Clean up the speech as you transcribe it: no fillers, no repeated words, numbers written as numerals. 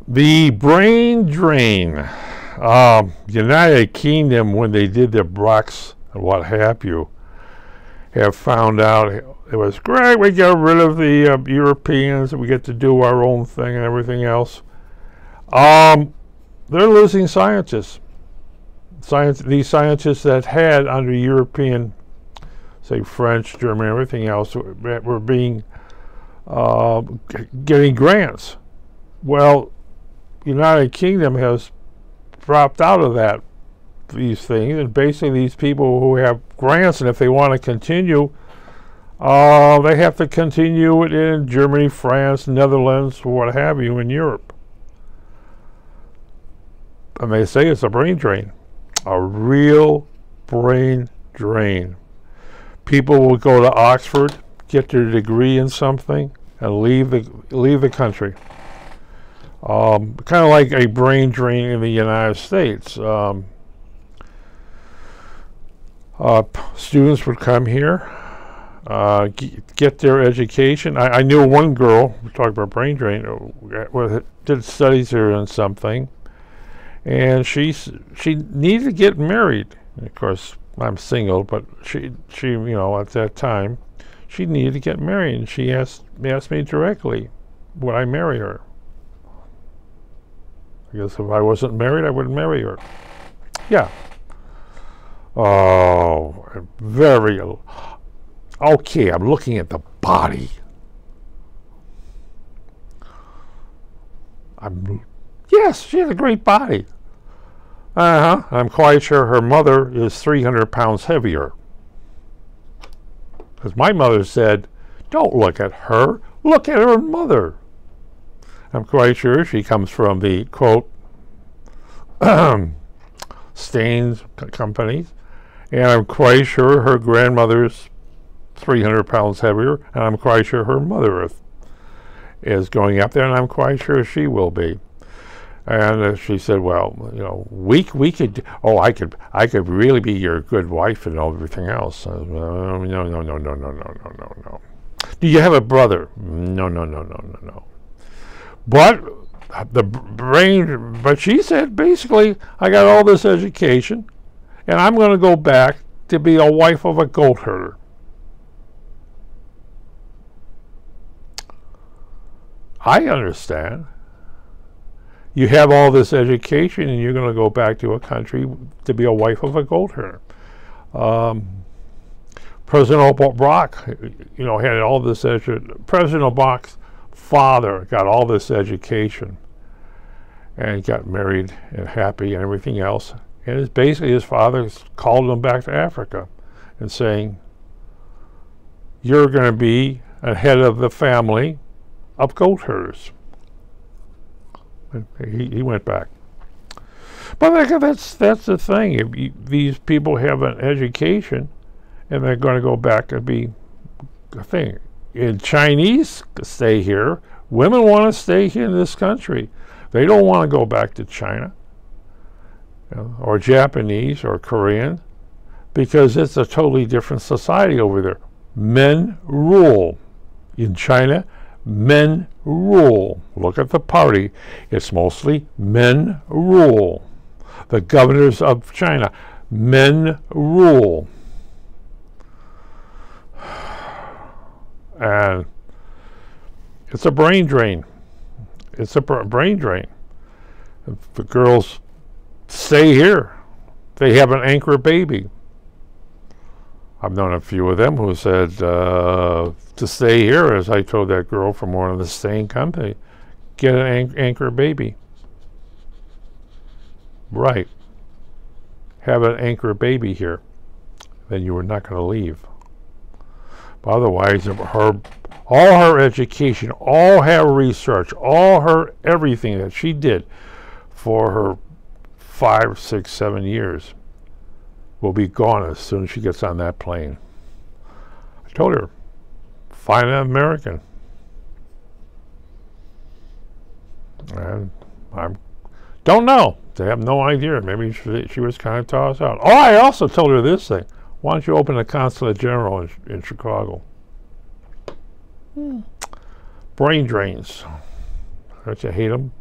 The brain drain. United Kingdom, when they did their Brexit and what have you, have found out it was great. We get rid of the Europeans. We get to do our own thing and everything else. They're losing scientists. These scientists that had under European, say French, German, everything else, were being getting grants. Well, United Kingdom has dropped out of these things, and basically these people who have grants, and if they want to continue, they have to continue it in Germany, France, Netherlands, what have you, in Europe. And they say it's a brain drain, a real brain drain. People will go to Oxford, get their degree in something, and leave the country. Kind of like a brain drain in the United States. Students would come here, get their education. I knew one girl, we're talking about brain drain, did studies here in something, and she needed to get married. Of course, I'm single, but she you know, at that time, she needed to get married, and she asked me directly, would I marry her? I guess if I wasn't married, I wouldn't marry her. Yeah. Oh, very. Okay, I'm looking at the body. Yes, she has a great body. I'm quite sure her mother is 300 pounds heavier. Because my mother said, don't look at her, look at her mother. I'm quite sure she comes from the, quote, Stains companies, and I'm quite sure her grandmother's 300 pounds heavier, and I'm quite sure her mother is going up there, and I'm quite sure she will be. And she said, well, you know, we could, I could really be your good wife and everything else. No. Do you have a brother? No. But but she said, basically, I got all this education, and I'm going to go back to be a wife of a goat herder. I understand. You have all this education, and you're going to go back to a country to be a wife of a goat herder. President Barack, you know, had all this education. President Barack's father got all this education and got married and happy and everything else. And it's basically his father called him back to Africa and saying, you're going to be a head of the family of goat herders. And he went back. But that's the thing. These people have an education, and they're going to go back and be a thing. And Chinese stay here. Women want to stay here in this country. They don't want to go back to China, you know, or Japanese or Korean, because it's a totally different society over there. Men rule. In China, men rule. Look at the party. It's mostly men rule. The governors of China, men rule. And it's a brain drain. It's a brain drain. If the girls stay here, they have an anchor baby. I've known a few of them who said to stay here, as I told that girl from one of the staying company, get an anchor baby. Right. Have an anchor baby here. Then you were not going to leave. But otherwise, all her education, all her research, all her everything that she did for her 5, 6, 7 years will be gone as soon as she gets on that plane. I told her, find an American. And I don't know. They have no idea. Maybe she was kind of tossed out. Oh, I also told her this thing. Why don't you open a consulate general in Chicago? Brain drains. Don't you hate them?